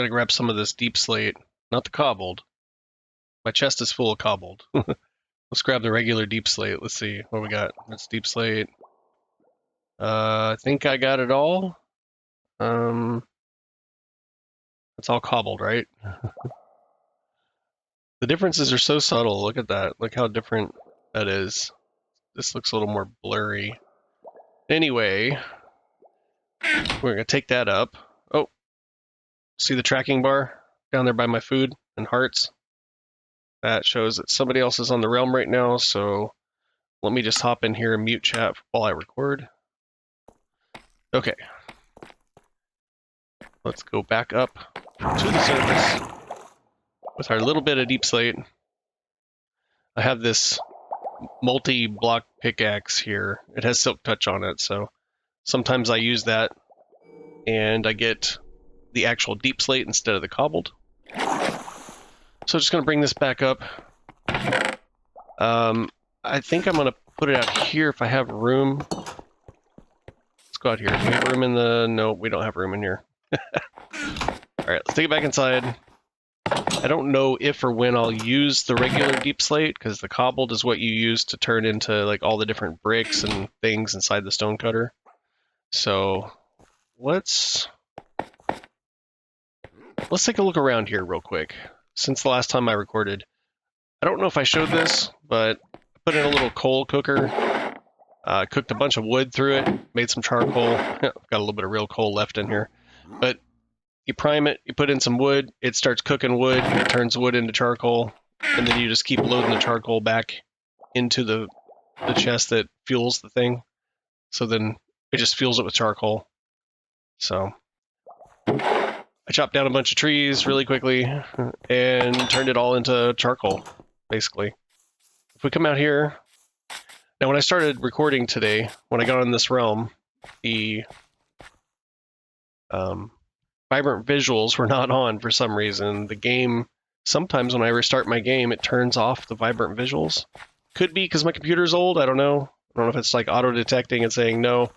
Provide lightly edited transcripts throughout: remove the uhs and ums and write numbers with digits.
Gotta grab some of this deep slate, not the cobbled. My chest is full of cobbled. Let's grab the regular deep slate. Let's see what we got. That's deep slate. I think I got it all. It's all cobbled, right? The differences are so subtle. Look at that. Look how different that is. This looks a little more blurry. Anyway, we're gonna take that up. Oh, see the tracking bar down there by my food and hearts? That shows that somebody else is on the realm right now, so let me just hop in here and mute chat while I record. Okay. Let's go back up to the surface with our little bit of deep slate. I have this multi-block pickaxe here. It has silk touch on it, so sometimes I use that and I get the actual deep slate instead of the cobbled. So just going to bring this back up. I think I'm going to put it out here if I have room. Let's go out here. Do we have room in the... No, we don't have room in here. Alright, let's take it back inside. I don't know if or when I'll use the regular deep slate, because the cobbled is what you use to turn into like all the different bricks and things inside the stone cutter. So let's take a look around here real quick. Since the last time I recorded, I don't know if I showed this, but I put in a little coal cooker, cooked a bunch of wood through it, made some charcoal. Got a little bit of real coal left in here, but you prime it, you put in some wood, it starts cooking wood, it turns wood into charcoal, and then you just keep loading the charcoal back into the chest that fuels the thing. So then it just fuels it with charcoal. So I chopped down a bunch of trees really quickly and turned it all into charcoal, basically. If we come out here, now when I started recording today, when I got on this realm, the vibrant visuals were not on for some reason. The game, sometimes when I restart my game, it turns off the vibrant visuals. Could be because my computer's old, I don't know. I don't know if it's like auto-detecting and saying, no,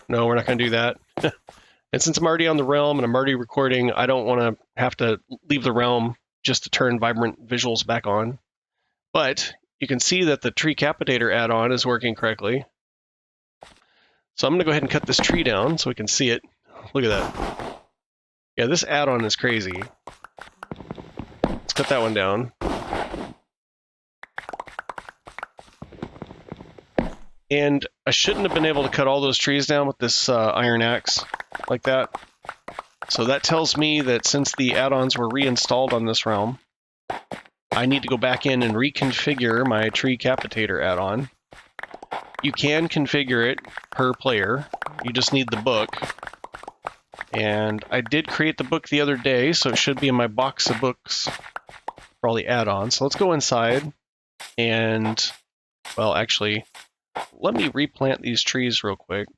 we're not going to do that. And since I'm already on the realm and I'm already recording, I don't want to have to leave the realm just to turn vibrant visuals back on. But you can see that the TreeCapitator add-on is working correctly. So I'm going to go ahead and cut this tree down so we can see it. Look at that. Yeah, this add-on is crazy. Let's cut that one down. And I shouldn't have been able to cut all those trees down with this iron axe like that. So that tells me that since the add-ons were reinstalled on this realm, I need to go back in and reconfigure my TreeCapitator add-on. You can configure it per player. You just need the book. And I did create the book the other day, so it should be in my box of books for all the add-ons. So let's go inside and, well, actually, let me replant these trees real quick.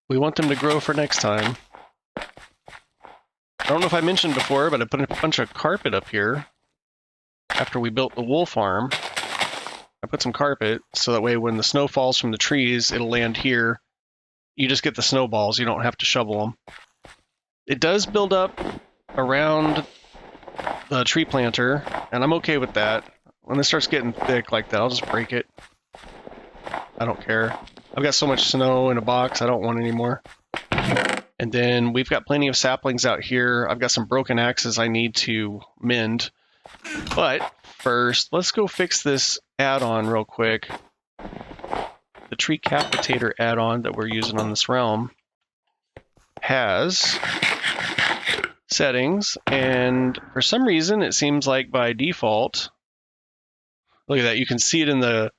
We want them to grow for next time. I don't know if I mentioned before, but I put a bunch of carpet up here after we built the wool farm. I put some carpet so that way when the snow falls from the trees, it'll land here. You just get the snowballs. You don't have to shovel them. It does build up around the tree planter, and I'm okay with that. When it starts getting thick like that, I'll just break it. I don't care. I've got so much snow in a box, I don't want any more. And then we've got plenty of saplings out here. I've got some broken axes I need to mend. But first, let's go fix this add-on real quick. The TreeCapitator add-on that we're using on this realm has settings, and for some reason it seems like by default, look at that, you can see it in the,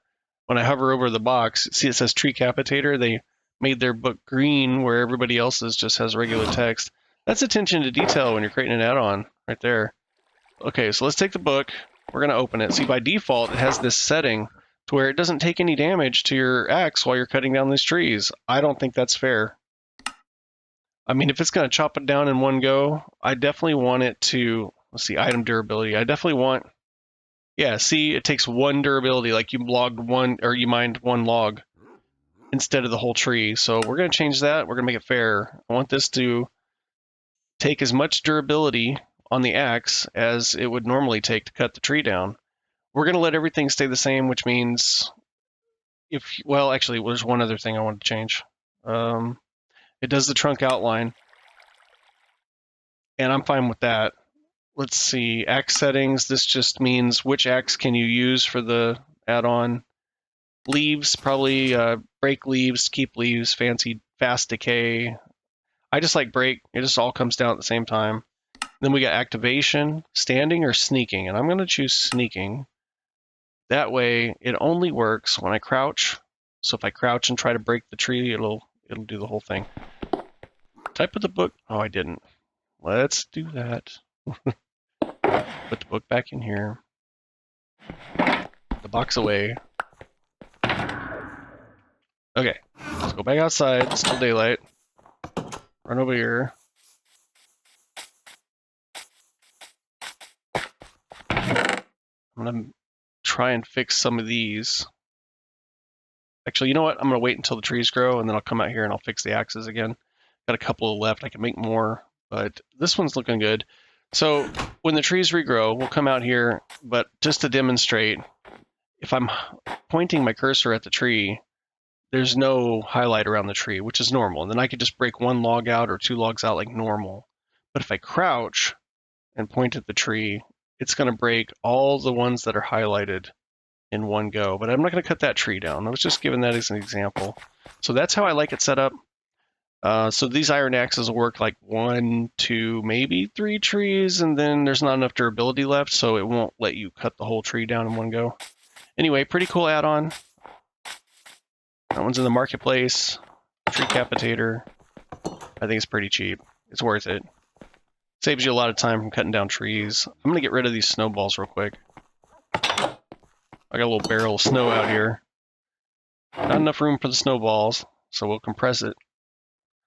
when I hover over the box, see it says TreeCapitator. They made their book green where everybody else's just has regular text. That's attention to detail when you're creating an add-on right there. Okay, so let's take the book. We're going to open it. See, by default, it has this setting to where it doesn't take any damage to your axe while you're cutting down these trees. I don't think that's fair. I mean, if it's going to chop it down in one go, I definitely want it to, let's see, item durability. I definitely want, yeah, see, it takes one durability, like you logged one, or you mined one log instead of the whole tree. So we're going to change that. We're going to make it fair. I want this to take as much durability on the axe as it would normally take to cut the tree down. We're going to let everything stay the same, which means well, actually, there's one other thing I wanted to change. It does the trunk outline, and I'm fine with that. Let's see, axe settings. This just means which axe can you use for the add-on. Leaves, probably break leaves, keep leaves, fancy fast decay. I just like break. It just all comes down at the same time. Then we got activation, standing or sneaking, and I'm going to choose sneaking. That way, it only works when I crouch. So if I crouch and try to break the tree, it'll do the whole thing. Type of the book. Oh, I didn't. Let's do that. Put the book back in here. The box away. Okay, let's go back outside. It's still daylight. Run over here. I'm gonna try and fix some of these. Actually, you know what? I'm gonna wait until the trees grow, and then I'll come out here and I'll fix the axes again. Got a couple left. I can make more, but this one's looking good. So when the trees regrow, we'll come out here, but just to demonstrate, if I'm pointing my cursor at the tree, there's no highlight around the tree, which is normal. And then I could just break one log out or two logs out like normal. But if I crouch and point at the tree, it's going to break all the ones that are highlighted in one go. But I'm not going to cut that tree down. I was just giving that as an example. So that's how I like it set up. So these iron axes will work like 1, 2, maybe 3 trees, and then there's not enough durability left, so it won't let you cut the whole tree down in one go. Anyway, pretty cool add-on. That one's in the marketplace. TreeCapitator. I think it's pretty cheap. It's worth it. Saves you a lot of time from cutting down trees. I'm going to get rid of these snowballs real quick. I got a little barrel of snow out here. Not enough room for the snowballs, so we'll compress it.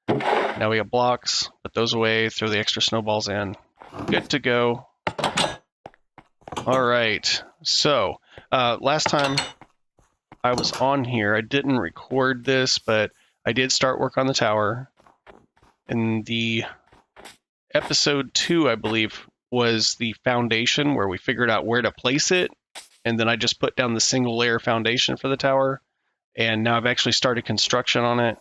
Now we have blocks. Put those away. Throw the extra snowballs in. Good to go. All right. So, last time I was on here, I didn't record this, but I did start work on the tower. And the episode 2, I believe, was the foundation where we figured out where to place it. And then I just put down the single layer foundation for the tower. And now I've actually started construction on it.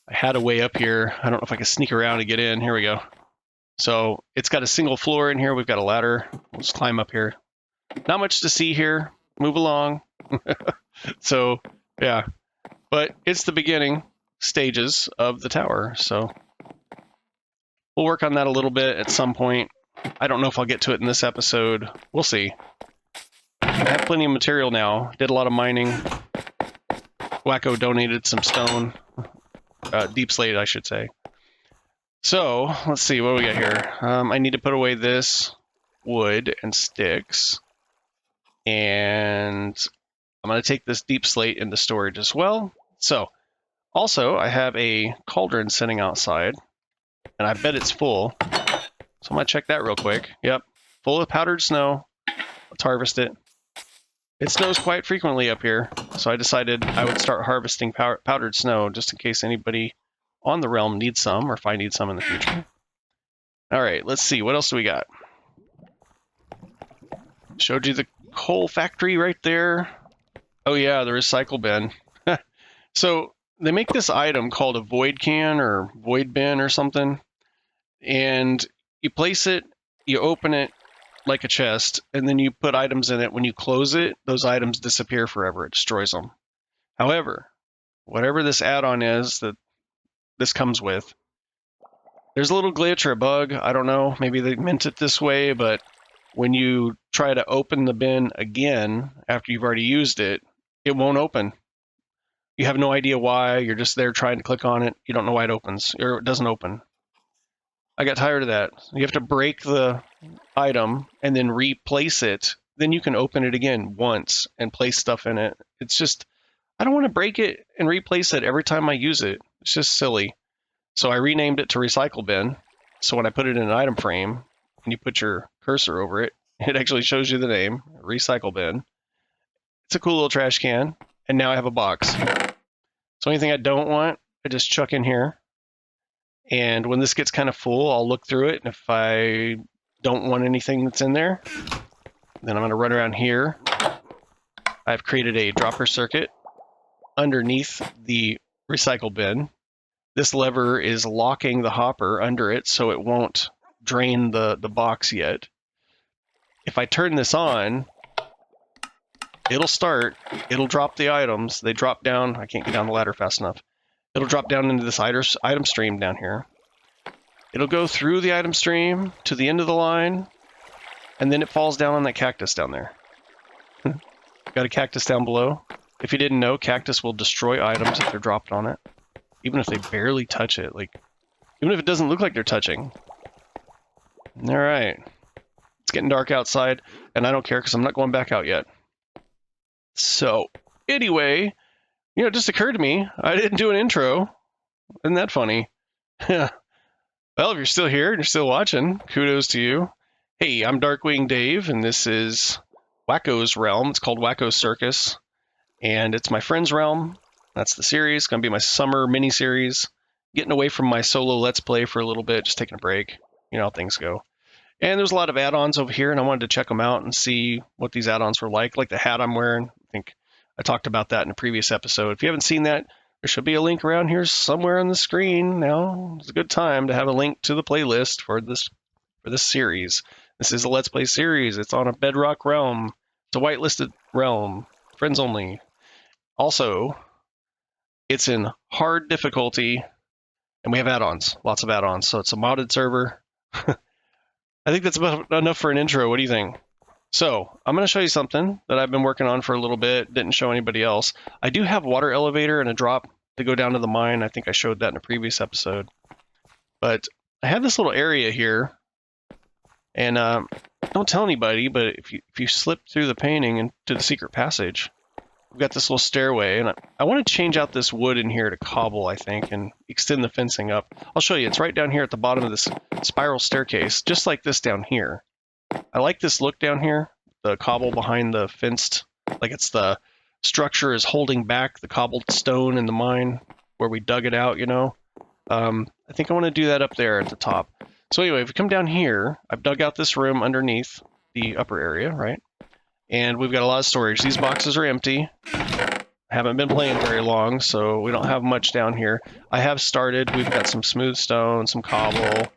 I had a way up here. I don't know if I can sneak around and get in. Here we go. So it's got a single floor in here. We've got a ladder. Let's climb up here. Not much to see here. Move along. So, yeah. But it's the beginning stages of the tower. So we'll work on that a little bit at some point. I don't know if I'll get to it in this episode. We'll see. I have plenty of material now. Did a lot of mining. Wacko donated some stone. Deep slate, I should say. So, let's see, what do we got here? I need to put away this wood and sticks. And I'm going to take this deep slate into storage as well. So, also, I have a cauldron sitting outside. And I bet it's full. So I'm going to check that real quick. Yep, full of powdered snow. Let's harvest it. It snows quite frequently up here, so I decided I would start harvesting powdered snow just in case anybody on the realm needs some, or if I need some in the future. All right, let's see. What else do we got? Showed you the coal factory right there. Oh yeah, the recycle bin. So they make this item called a void can or void bin or something, and you place it, you open it like a chest, and then you put items in it. When you close it, those items disappear forever. It destroys them. However, whatever this add-on is that this comes with, there's a little glitch or a bug. I don't know. Maybe they meant it this way, but when you try to open the bin again after you've already used it, it won't open. You have no idea why. You're just there trying to click on it. You don't know why it opens, or it doesn't open. I got tired of that. You have to break the item and then replace it. Then you can open it again once and place stuff in it. It's just, I don't want to break it and replace it every time I use it. It's just silly. So I renamed it to Recycle Bin. So when I put it in an item frame and you put your cursor over it, it actually shows you the name, Recycle Bin. It's a cool little trash can. And now I have a box. So anything I don't want, I just chuck in here. And when this gets kind of full, I'll look through it, and if I don't want anything that's in there, then I'm going to run around here. I've created a dropper circuit underneath the recycle bin. This lever is locking the hopper under it so it won't drain the box yet. If I turn this on, it'll start, it'll drop the items. They drop down. I can't get down the ladder fast enough. It'll drop down into this item stream down here. It'll go through the item stream to the end of the line, and then it falls down on that cactus down there. Got a cactus down below. If you didn't know, cactus will destroy items if they're dropped on it, even if they barely touch it. Like, even if it doesn't look like they're touching. All right. It's getting dark outside, and I don't care because I'm not going back out yet. So, anyway, you know, it just occurred to me, I didn't do an intro. Isn't that funny? Well, if you're still here and you're still watching, kudos to you. Hey, I'm Darkwing Dave, and this is Wacko's Realm. It's called Wacko's Circus, and it's my friend's realm. That's the series. It's going to be my summer mini-series. Getting away from my solo Let's Play for a little bit, just taking a break. You know how things go. And there's a lot of add-ons over here, and I wanted to check them out and see what these add-ons were like the hat I'm wearing. I think I talked about that in a previous episode. If you haven't seen that, there should be a link around here somewhere on the screen now. It's a good time to have a link to the playlist for this series. This is a Let's Play series. It's on a Bedrock realm. It's a whitelisted realm. Friends only. Also, it's in hard difficulty, and we have add-ons. Lots of add-ons. So it's a modded server. I think that's about enough for an intro. What do you think? So, I'm going to show you something that I've been working on for a little bit. Didn't show anybody else. I do have water elevator and a drop to go down to the mine. I think I showed that in a previous episode. But I have this little area here. And don't tell anybody, but if you slip through the painting into the secret passage, we've got this little stairway. And I want to change out this wood in here to cobble, I think, and extend the fencing up. I'll show you. It's right down here at the bottom of this spiral staircase, just like this down here. I like this look down here, the cobble behind the fenced, like it's the structure is holding back the cobbled stone in the mine where we dug it out, you know. I think I want to do that up there at the top. So anyway, if we come down here, I've dug out this room underneath the upper area, right? And we've got a lot of storage. These boxes are empty. I haven't been playing very long, so we don't have much down here. I have started. We've got some smooth stone, some cobble,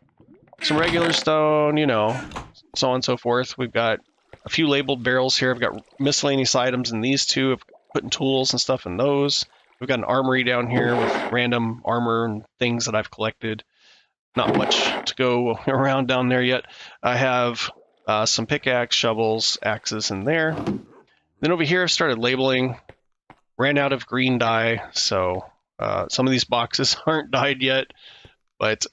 some regular stone, you know, so on and so forth. We've got a few labeled barrels here. I've got miscellaneous items in these two. I've putting tools and stuff in those. We've got an armory down here with random armor and things that I've collected. Not much to go around down there yet. I have some pickaxe, shovels, axes in there. Then over here I've started labeling. Ran out of green dye, so some of these boxes aren't dyed yet, but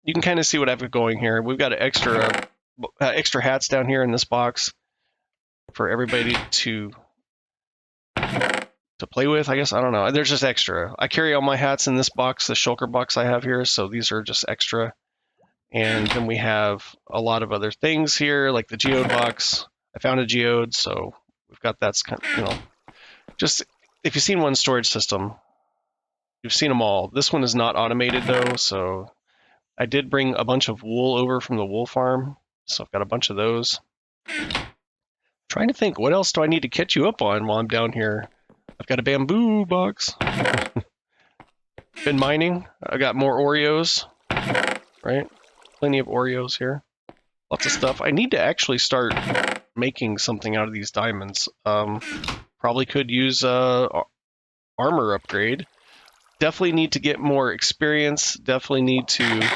you can kind of see what I've got going here. We've got extra hats down here in this box for everybody to play with, I guess. I don't know. There's just extra. I carry all my hats in this box, the shulker box I have here, so these are just extra. And then we have a lot of other things here, like the geode box. I found a geode, so we've got that's kind of, you know, just if you've seen one storage system, you've seen them all. This one is not automated though, so I did bring a bunch of wool over from the wool farm, so I've got a bunch of those. Trying to think, what else do I need to catch you up on while I'm down here? I've got a bamboo box. Been mining. I got more Oreos, right? Plenty of Oreos here. Lots of stuff. I need to actually start making something out of these diamonds. Probably could use armor upgrade. Definitely need to get more experience. Definitely need to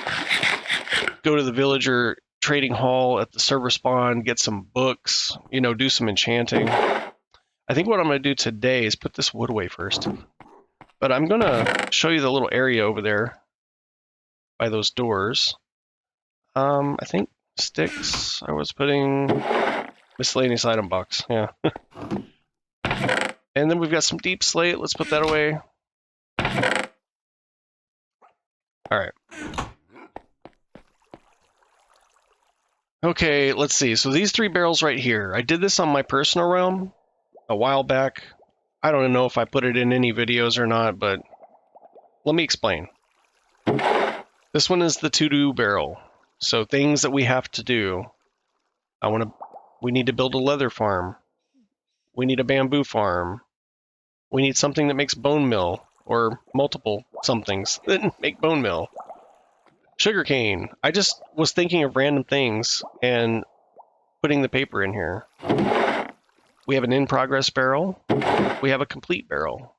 go to the villager trading hall at the server spawn, get some books, you know, do some enchanting. I think what I'm going to do today is put this wood away first. But I'm going to show you the little area over there by those doors. I think sticks. I was putting miscellaneous item box. Yeah. And then we've got some deep slate. Let's put that away. All right. Okay, let's see. So these 3 barrels right here. I did this on my personal realm a while back. I don't know if I put it in any videos or not, but let me explain. This one is the to-do barrel. So things that we have to do. We need to build a leather farm. We need a bamboo farm. We need something that makes bone meal, or multiple somethings that make bone meal. Sugarcane. I just was thinking of random things and putting the paper in here. We have an in-progress barrel. We have a complete barrel.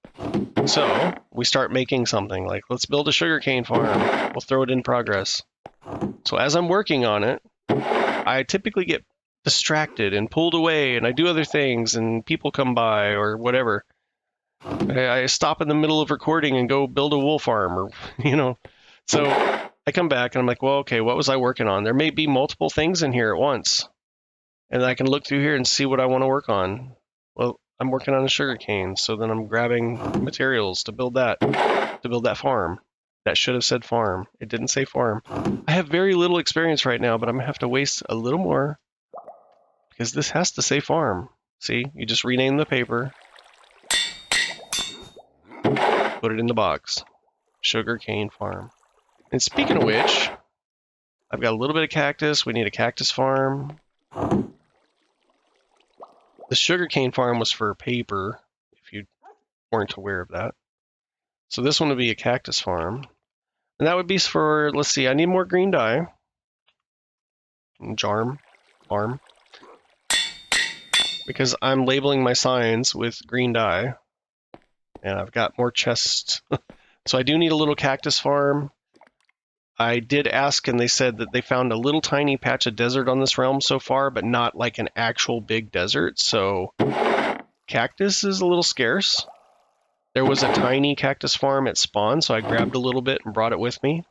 So we start making something like, let's build a sugarcane farm. We'll throw it in progress. So as I'm working on it, I typically get distracted and pulled away, and I do other things, and people come by or whatever. I stop in the middle of recording and go build a wool farm, or So I come back and I'm like, well, okay, what was I working on? There may be multiple things in here at once, and I can look through here and see what I want to work on. Well, I'm working on a sugarcane, so then I'm grabbing materials to build that farm. That should have said farm. It didn't say farm. I have very little experience right now, but I'm going to have to waste a little more because this has to say farm. See, you just rename the paper, put it in the box. Sugarcane farm. And speaking of which, I've got a little bit of cactus. We need a cactus farm. The sugarcane farm was for paper, if you weren't aware of that. So this one would be a cactus farm. And that would be for, let's see, I need more green dye. Farm. Because I'm labeling my signs with green dye. And I've got more chests. So I do need a little cactus farm. I did ask, and they said that they found a little tiny patch of desert on this realm so far, but not like an actual big desert. So cactus is a little scarce. There was a tiny cactus farm at spawn, so I grabbed a little bit and brought it with me.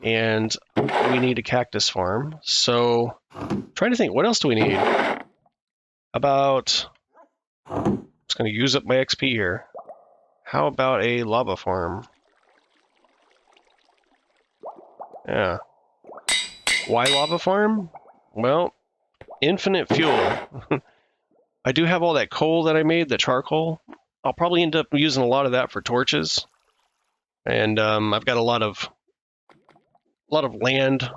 And we need a cactus farm. So I'm trying to think, what else do we need? I'm just going to use up my XP here. How about a lava farm? Yeah. Why lava farm? Well, infinite fuel. I do have all that coal that I made, the charcoal. I'll probably end up using a lot of that for torches. And I've got a lot of land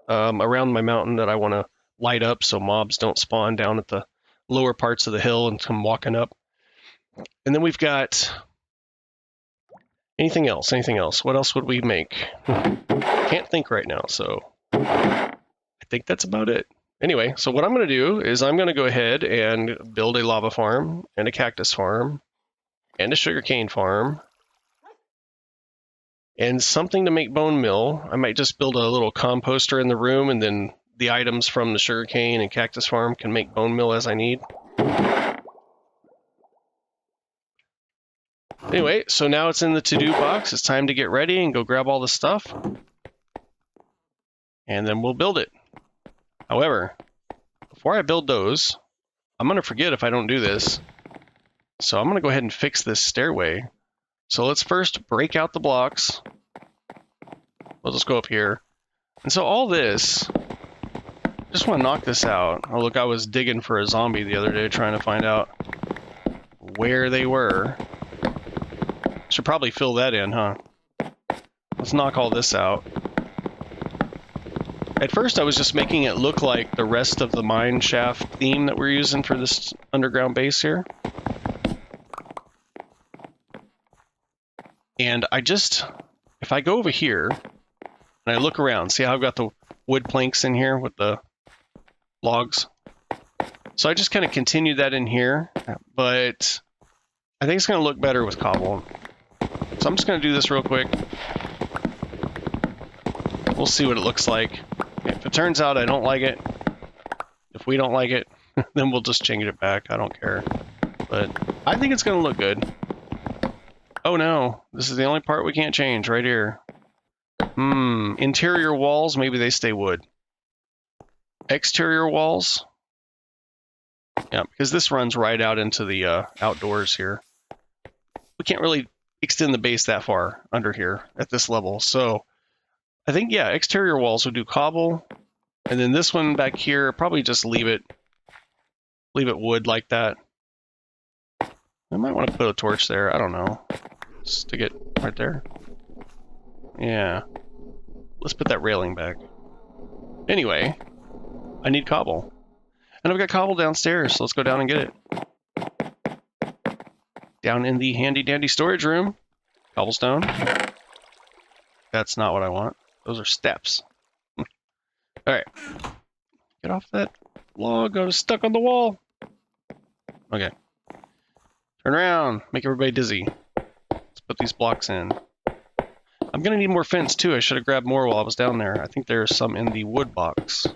around my mountain that I want to light up so mobs don't spawn down at the lower parts of the hill and come walking up. And then we've got anything else? What else would we make? Can't think right now, so I think that's about it. Anyway, so what I'm going to do is I'm going to go ahead and build a lava farm and a cactus farm and a sugarcane farm and something to make bone meal. I might just build a little composter in the room, and then the items from the sugarcane and cactus farm can make bone meal as I need. Anyway, so now it's in the to-do box. It's time to get ready and go grab all the stuff. And then we'll build it. However, before I build those, I'm going to forget if I don't do this. So I'm going to go ahead and fix this stairway. So let's first break out the blocks. We'll just go up here. And so all this, I just want to knock this out. Oh, look, I was digging for a zombie the other day trying to find out where they were. Should probably fill that in, huh? Let's knock all this out. At first I was just making it look like the rest of the mine shaft theme that we're using for this underground base here. And if I go over here and I look around, see how I've got the wood planks in here with the logs? So I just kind of continue that in here, but I think it's going to look better with cobble. So I'm just going to do this real quick. We'll see what it looks like. If it turns out I don't like it, if we don't like it, then we'll just change it back. I don't care. But I think it's going to look good. Oh no, this is the only part we can't change right here. Interior walls, maybe they stay wood. Exterior walls. Yeah, because this runs right out into the outdoors here. We can't really extend the base that far under here at this level. So I think, yeah, exterior walls would do cobble. And then this one back here, probably just leave it wood like that. I might want to put a torch there. I don't know. Stick it right there. Yeah. let's put that railing back. Anyway, I need cobble. And I've got cobble downstairs, so let's go down and get it. Down in the handy dandy storage room. Cobblestone. That's not what I want. Those are steps. Alright. Get off that log. I was stuck on the wall. Okay. Turn around. Make everybody dizzy. Let's put these blocks in. I'm going to need more fence, too. I should have grabbed more while I was down there. I think there's some in the wood box.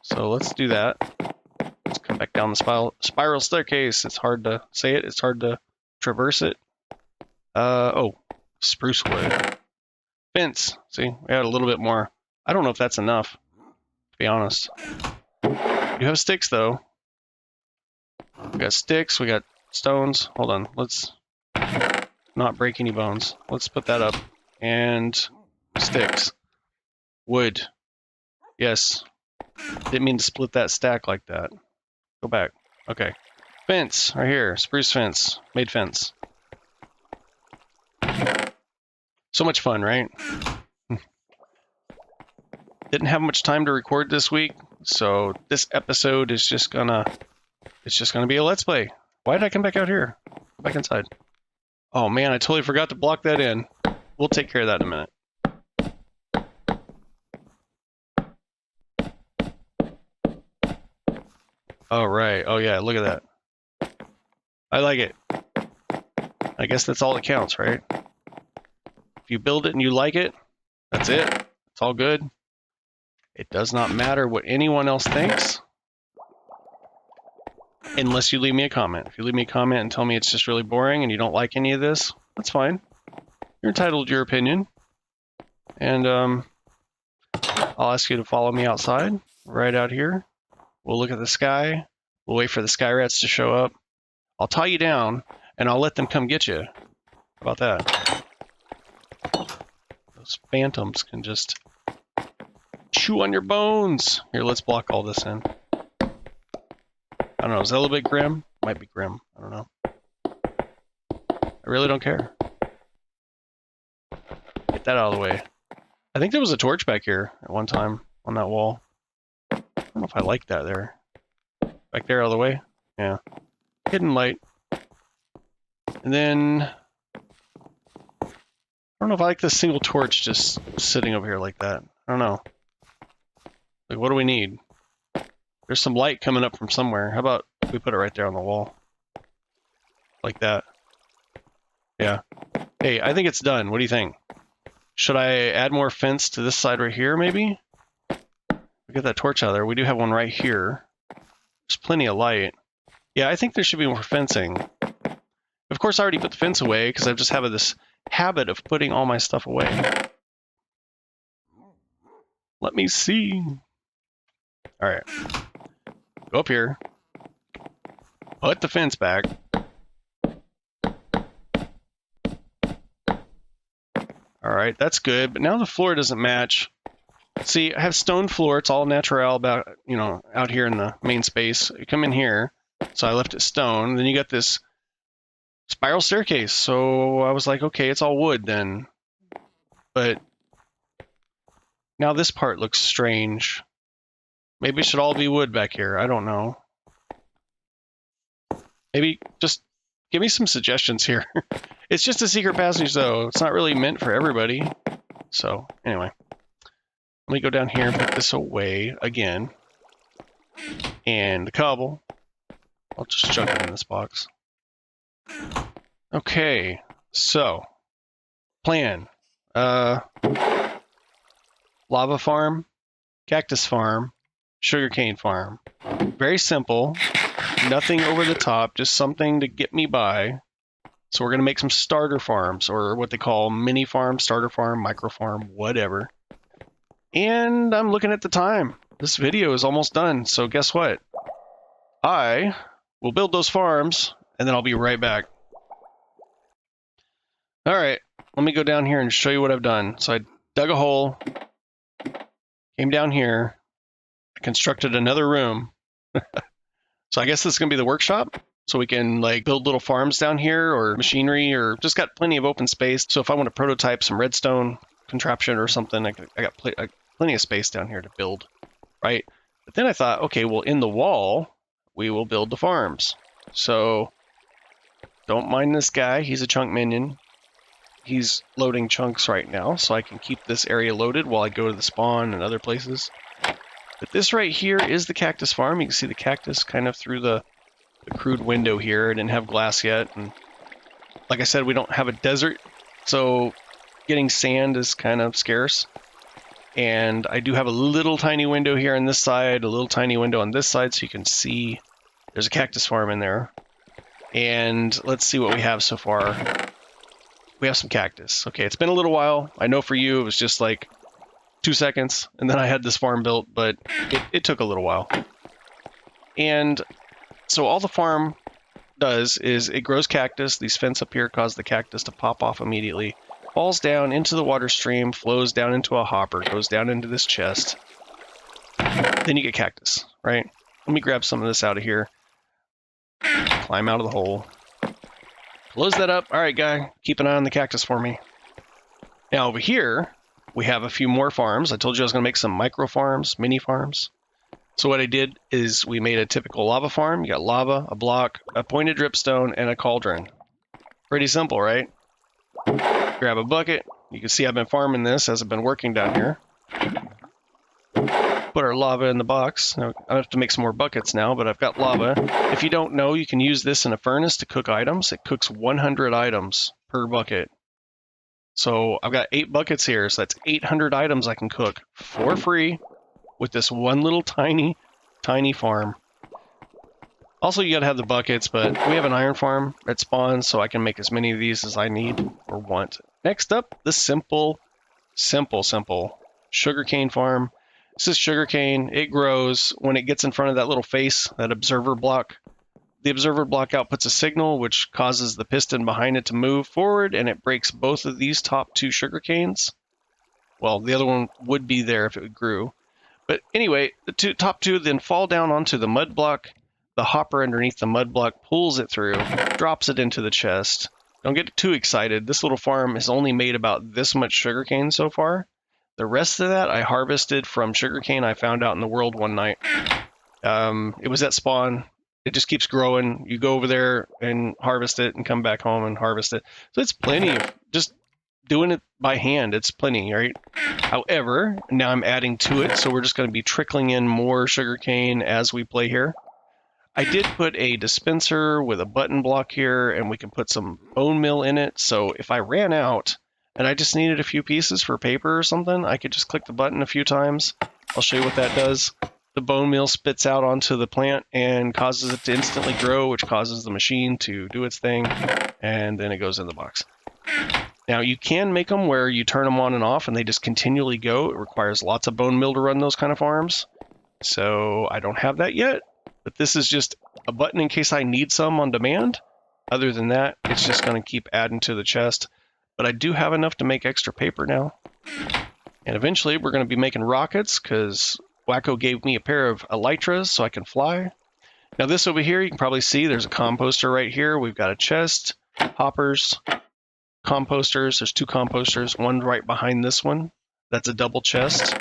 So let's do that. Let's come back down the spiral staircase. It's hard to say it. It's hard to traverse it. Oh. Spruce wood. Fence. See, we had a little bit more. I don't know if that's enough, to be honest. You have sticks, though. We got sticks. We got stones. Hold on. Let's not break any bones. Let's put that up. And sticks. Wood. Yes. Didn't mean to split that stack like that. Go back. Okay. Fence. Right here. Spruce fence. Made fence. So much fun, right? Didn't have much time to record this week, so this episode is just gonna be a let's play. Why did I come back out here? Go back inside. Oh man, I totally forgot to block that in. We'll take care of that in a minute. All right. Oh yeah, look at that. I like it. I guess that's all that counts, right? If you build it and you like it, that's it. It's all good. It does not matter what anyone else thinks. Unless you leave me a comment. If you leave me a comment and tell me it's just really boring and you don't like any of this, that's fine. You're entitled to your opinion. And I'll ask you to follow me outside, right out here. We'll look at the sky. We'll wait for the sky rats to show up. I'll tie you down, and I'll let them come get you. How about that? Those phantoms can just chew on your bones. Here, let's block all this in. I don't know, is that a little bit grim? Might be grim, I don't know. I really don't care. Get that out of the way. I think there was a torch back here at one time on that wall. I don't know if I like that there. Back there out of the way? Yeah. Hidden light. And then I don't know if I like this single torch just sitting over here like that. I don't know. Like, what do we need? There's some light coming up from somewhere. How about we put it right there on the wall? Like that. Yeah. Hey, I think it's done. What do you think? Should I add more fence to this side right here, maybe? We get that torch out of there. We do have one right here. There's plenty of light. Yeah, I think there should be more fencing. Of course, I already put the fence away because I just have this habit of putting all my stuff away. Let me see. All right. Go up here. Put the fence back. All right, that's good. But now the floor doesn't match. See, I have stone floor. It's all natural about, you know, out here in the main space. You come in here. So I left it stone. Then you got this spiral staircase. So I was like, okay, it's all wood then. But now this part looks strange. Maybe it should all be wood back here. I don't know. Maybe just give me some suggestions here. It's just a secret passage, though. It's not really meant for everybody. So, anyway. Let me go down here and put this away again. And the cobble. I'll just chuck it in this box. Okay. So, plan. Lava farm, cactus farm, sugarcane farm. Very simple. Nothing over the top. Just something to get me by. So we're going to make some starter farms, or what they call mini farm, starter farm, micro farm, whatever. And I'm looking at the time. This video is almost done, so guess what? I will build those farms, and then I'll be right back. Alright, let me go down here and show you what I've done. So I dug a hole, came down here, I constructed another room. So I guess this is going to be the workshop. So we can like build little farms down here or machinery or just got plenty of open space. So if I want to prototype some redstone, contraption or something. I got plenty of space down here to build, right? But then I thought, okay, well, in the wall, we will build the farms. So don't mind this guy. He's a chunk minion. He's loading chunks right now, so I can keep this area loaded while I go to the spawn and other places. But this right here is the cactus farm. You can see the cactus kind of through the crude window here. I didn't have glass yet, and like I said, we don't have a desert, so getting sand is kind of scarce. And I do have a little tiny window here on this side, a little tiny window on this side, so you can see there's a cactus farm in there. And let's see what we have so far. We have some cactus. Okay, it's been a little while. I know for you it was just like 2 seconds, and then I had this farm built, but it took a little while. And so all the farm does is it grows cactus. These fence up here cause the cactus to pop off immediately. Falls down into the water stream, flows down into a hopper, goes down into this chest. Then you get cactus, right? Let me grab some of this out of here. Climb out of the hole. Close that up. All right, guy, keep an eye on the cactus for me. Now over here, we have a few more farms. I told you I was going to make some micro farms, mini farms. So what I did is we made a typical lava farm. You got lava, a block, a pointed dripstone, and a cauldron. Pretty simple, right? Grab a bucket. You can see I've been farming this as I've been working down here. Put our lava in the box. Now, I have to make some more buckets now, but I've got lava. If you don't know, you can use this in a furnace to cook items. It cooks 100 items per bucket. So I've got 8 buckets here, so that's 800 items I can cook for free with this one little tiny farm. Also, you gotta have the buckets, but we have an iron farm at spawn, so I can make as many of these as I need or want. Next up, the simple sugarcane farm. This is sugarcane. It grows when it gets in front of that little face, that observer block. The observer block outputs a signal which causes the piston behind it to move forward, and it breaks both of these top 2 sugarcanes. Well, the other one would be there if it grew. But anyway, the top 2 then fall down onto the mud block. The hopper underneath the mud block pulls it through, drops it into the chest. Don't get too excited. This little farm has only made about this much sugarcane so far. The rest of that I harvested from sugarcane I found out in the world one night. It was at spawn. It just keeps growing. You go over there and harvest it and come back home and harvest it. So it's plenty of just doing it by hand. It's plenty, right? However, now I'm adding to it, so we're just going to be trickling in more sugarcane as we play here. I did put a dispenser with a button block here, and we can put some bone meal in it. So if I ran out and I just needed a few pieces for paper or something, I could just click the button a few times. I'll show you what that does. The bone meal spits out onto the plant and causes it to instantly grow, which causes the machine to do its thing, and then it goes in the box. Now, you can make them where you turn them on and off and they just continually go. It requires lots of bone meal to run those kind of farms. So I don't have that yet, but this is just a button in case I need some on demand. Other than that, it's just going to keep adding to the chest. But I do have enough to make extra paper now. And eventually we're going to be making rockets because Wacko gave me a pair of elytras so I can fly. Now this over here, you can probably see there's a composter right here. We've got a chest, hoppers, composters. There's 2 composters, one right behind this one. That's a double chest,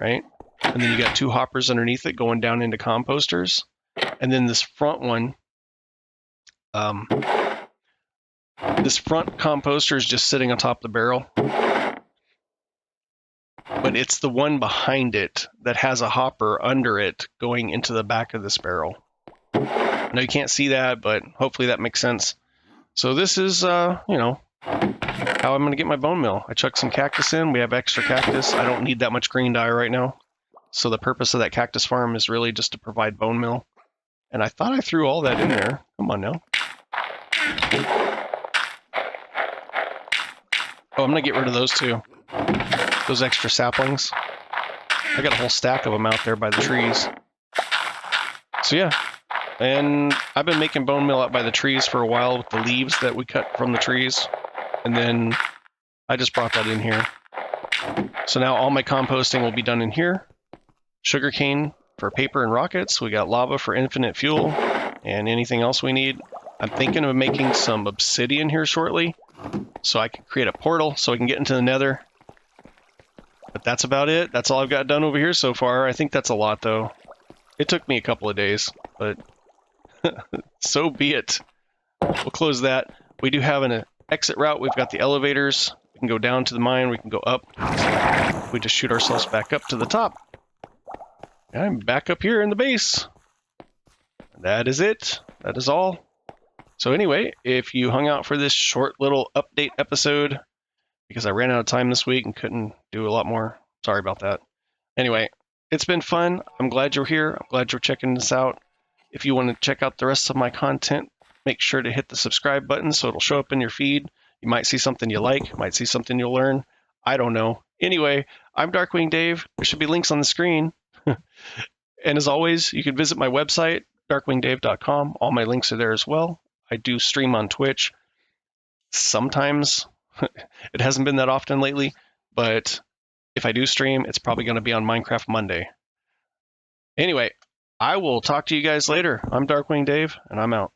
right? And then you got 2 hoppers underneath it going down into composters. And then this front one, this front composter is just sitting on top of the barrel. But it's the one behind it that has a hopper under it going into the back of this barrel. I know you can't see that, but hopefully that makes sense. So this is, how I'm going to get my bone meal. I chucked some cactus in. We have extra cactus. I don't need that much green dye right now. So the purpose of that cactus farm is really just to provide bone meal. And I thought I threw all that in there. Come on now. Oh, I'm going to get rid of those too. Those extra saplings. I got a whole stack of them out there by the trees. So yeah. And I've been making bone meal out by the trees for a while with the leaves that we cut from the trees. And then I just brought that in here. So now all my composting will be done in here. Sugarcane for paper and rockets. We got lava for infinite fuel and anything else we need. I'm thinking of making some obsidian here shortly so I can create a portal so I can get into the nether. that's about it. That's all I've got done over here so far. I think that's a lot, though. It took me a couple of days, but so be it. We'll close that. We do have an exit route. We've got the elevators. We can go down to the mine. We can go up. We just shoot ourselves back up to the top. I'm back up here in the base. That is it. That is all. So anyway, if you hung out for this short little update episode, because I ran out of time this week and couldn't do a lot more, sorry about that. Anyway, it's been fun. I'm glad you're here. I'm glad you're checking this out. If you want to check out the rest of my content, make sure to hit the subscribe button so it'll show up in your feed. You might see something you like, you might see something you'll learn. I don't know. Anyway, I'm Darkwing Dave. There should be links on the screen. And as always, you can visit my website, darkwingdave.com. All my links are there as well. I do stream on Twitch. Sometimes, it hasn't been that often lately, but if I do stream, it's probably going to be on Minecraft Monday. Anyway, I will talk to you guys later. I'm Darkwing Dave, and I'm out.